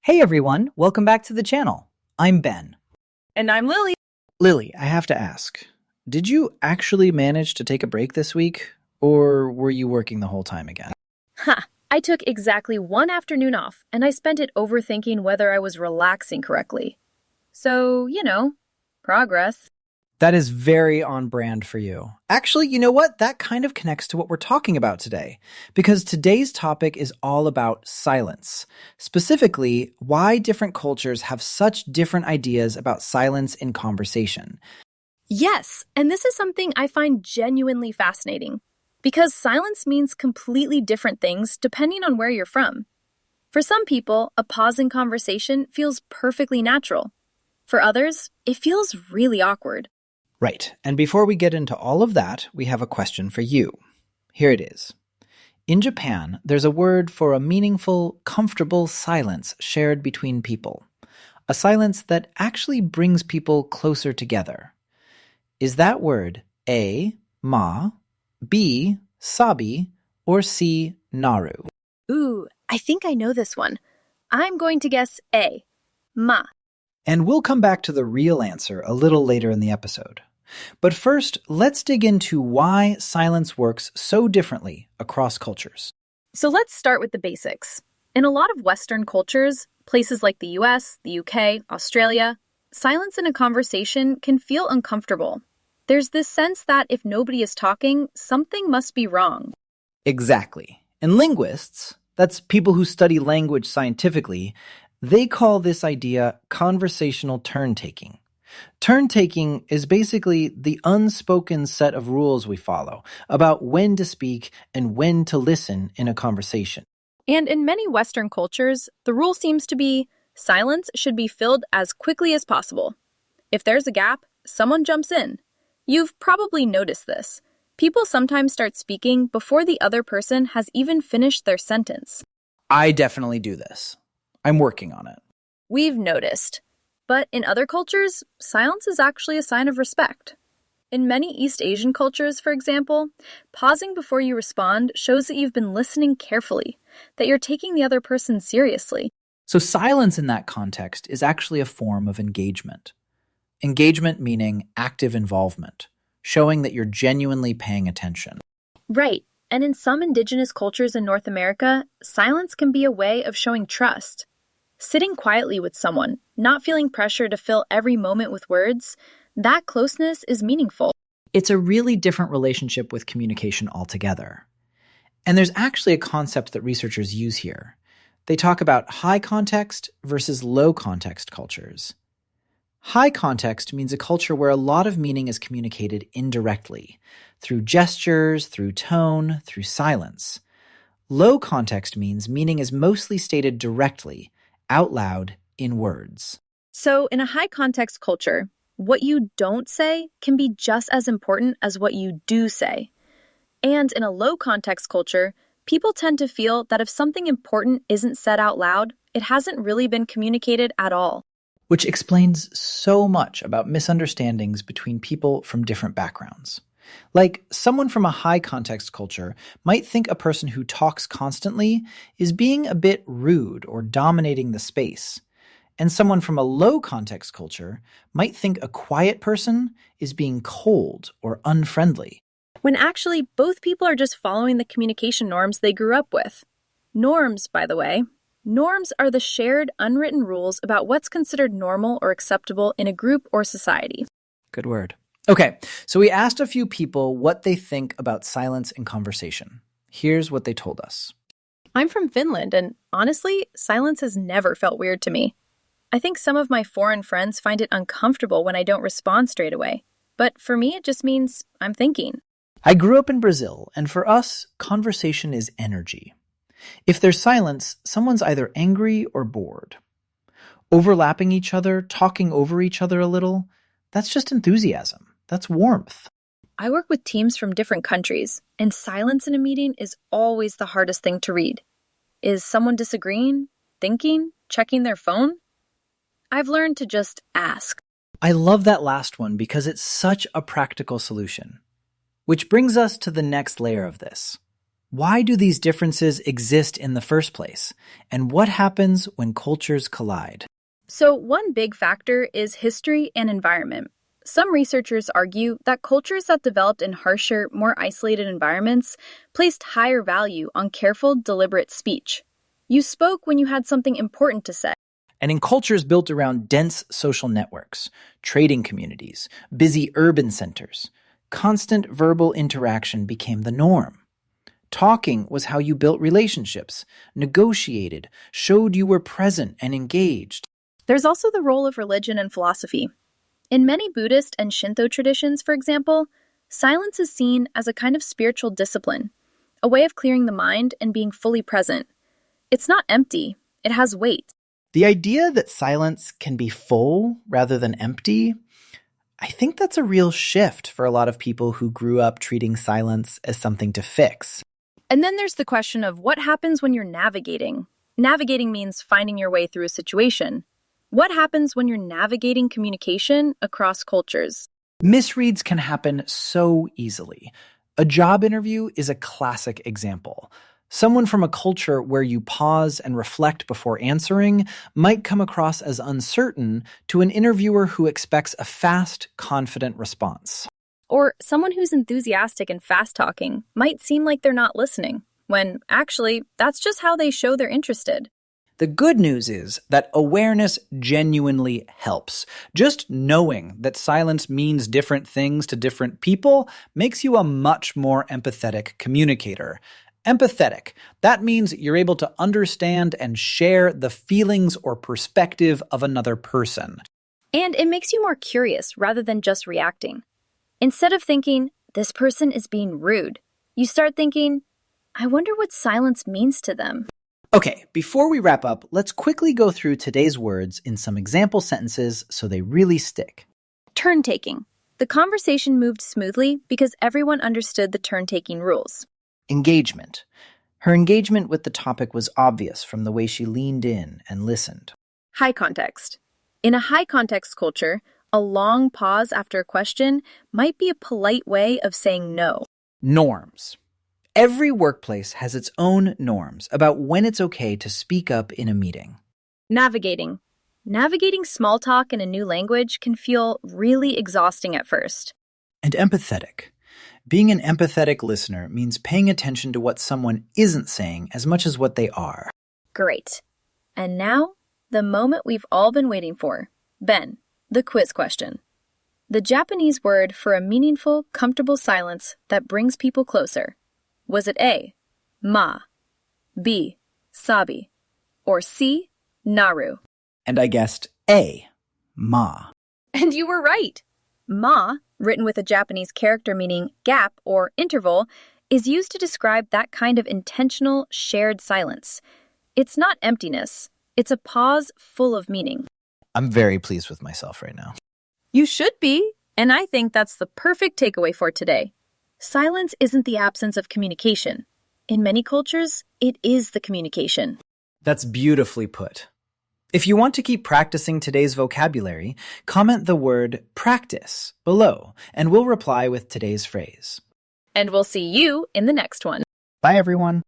Hey everyone, welcome back to the channel. I'm Ben. And I'm Lily. Lily, I have to ask, did you actually manage to take a break this week, or were you working the whole time again? I took exactly one afternoon off, and I spent it overthinking whether I was relaxing correctly. So, progress. That is very on brand for you. Actually, you know what? That kind of connects to what we're talking about today, because today's topic is all about silence. Specifically, why different cultures have such different ideas about silence in conversation. Yes, and this is something I find genuinely fascinating, because silence means completely different things depending on where you're from. For some people, a pause in conversation feels perfectly natural. For others, it feels really awkward. Right, and before we get into all of that, we have a question for you. Here it is. In Japan, there's a word for a meaningful, comfortable silence shared between people. A silence that actually brings people closer together. Is that word A, ma, B, sabi, or C, naru? Ooh, I think I know this one. I'm going to guess A, ma. And we'll come back to the real answer a little later in the episode. But first, let's dig into why silence works so differently across cultures. So let's start with the basics. In a lot of Western cultures, places like the US, the UK, Australia, silence in a conversation can feel uncomfortable. There's this sense that if nobody is talking, something must be wrong. Exactly. And linguists, that's people who study language scientifically, they call this idea conversational turn-taking. Turn-taking is basically the unspoken set of rules we follow about when to speak and when to listen in a conversation. And in many Western cultures, the rule seems to be silence should be filled as quickly as possible. If there's a gap, someone jumps in. You've probably noticed this. People sometimes start speaking before the other person has even finished their sentence. I definitely do this. I'm working on it. We've noticed. But in other cultures, silence is actually a sign of respect. In many East Asian cultures, for example, pausing before you respond shows that you've been listening carefully, that you're taking the other person seriously. So silence in that context is actually a form of engagement. Engagement meaning active involvement, showing that you're genuinely paying attention. Right. And in some indigenous cultures in North America, silence can be a way of showing trust. Sitting quietly with someone, not feeling pressure to fill every moment with words, that closeness is meaningful. It's a really different relationship with communication altogether. And there's actually a concept that researchers use here. They talk about high context versus low context cultures. High context means a culture where a lot of meaning is communicated indirectly, through gestures, through tone, through silence. Low context means meaning is mostly stated directly, out loud, in words. So in a high context culture, what you don't say can be just as important as what you do say. And in a low context culture, people tend to feel that if something important isn't said out loud, it hasn't really been communicated at all. Which explains so much about misunderstandings between people from different backgrounds. Like, someone from a high context culture might think a person who talks constantly is being a bit rude or dominating the space. And someone from a low context culture might think a quiet person is being cold or unfriendly. When actually both people are just following the communication norms they grew up with. Norms, by the way. Norms are the shared, unwritten rules about what's considered normal or acceptable in a group or society. Good word. Okay, so we asked a few people what they think about silence in conversation. Here's what they told us. I'm from Finland, and honestly, silence has never felt weird to me. I think some of my foreign friends find it uncomfortable when I don't respond straight away. But for me, it just means I'm thinking. I grew up in Brazil, and for us, conversation is energy. If there's silence, someone's either angry or bored. Overlapping each other, talking over each other a little, that's just enthusiasm. That's warmth. I work with teams from different countries, and silence in a meeting is always the hardest thing to read. Is someone disagreeing, thinking, checking their phone? I've learned to just ask. I love that last one because it's such a practical solution. Which brings us to the next layer of this. Why do these differences exist in the first place? And what happens when cultures collide? So, one big factor is history and environment. Some researchers argue that cultures that developed in harsher, more isolated environments placed higher value on careful, deliberate speech. You spoke when you had something important to say. And in cultures built around dense social networks, trading communities, busy urban centers, constant verbal interaction became the norm. Talking was how you built relationships, negotiated, showed you were present and engaged. There's also the role of religion and philosophy. In many Buddhist and Shinto traditions, for example, silence is seen as a kind of spiritual discipline, a way of clearing the mind and being fully present. It's not empty, it has weight. The idea that silence can be full rather than empty, I think that's a real shift for a lot of people who grew up treating silence as something to fix. And then there's the question of what happens when you're navigating. Navigating means finding your way through a situation. What happens when you're navigating communication across cultures? Misreads can happen so easily. A job interview is a classic example. Someone from a culture where you pause and reflect before answering might come across as uncertain to an interviewer who expects a fast, confident response. Or someone who's enthusiastic and fast-talking might seem like they're not listening, when actually, that's just how they show they're interested. The good news is that awareness genuinely helps. Just knowing that silence means different things to different people makes you a much more empathetic communicator. Empathetic, that means you're able to understand and share the feelings or perspective of another person. And it makes you more curious rather than just reacting. Instead of thinking, this person is being rude, you start thinking, I wonder what silence means to them. Okay, before we wrap up, let's quickly go through today's words in some example sentences so they really stick. Turn-taking. The conversation moved smoothly because everyone understood the turn-taking rules. Engagement. Her engagement with the topic was obvious from the way she leaned in and listened. High context. In a high-context culture, a long pause after a question might be a polite way of saying no. Norms. Every workplace has its own norms about when it's okay to speak up in a meeting. Navigating. Navigating small talk in a new language can feel really exhausting at first. And empathetic. Being an empathetic listener means paying attention to what someone isn't saying as much as what they are. Great. And now, the moment we've all been waiting for. Ben, the quiz question. The Japanese word for a meaningful, comfortable silence that brings people closer. Was it A, ma, B, sabi, or C, naru? And I guessed A, ma. And you were right. Ma, written with a Japanese character meaning gap or interval, is used to describe that kind of intentional, shared silence. It's not emptiness. It's a pause full of meaning. I'm very pleased with myself right now. You should be, and I think that's the perfect takeaway for today. Silence isn't the absence of communication. In many cultures, it is the communication. That's beautifully put. If you want to keep practicing today's vocabulary, comment the word practice below, and we'll reply with today's phrase. And we'll see you in the next one. Bye, everyone.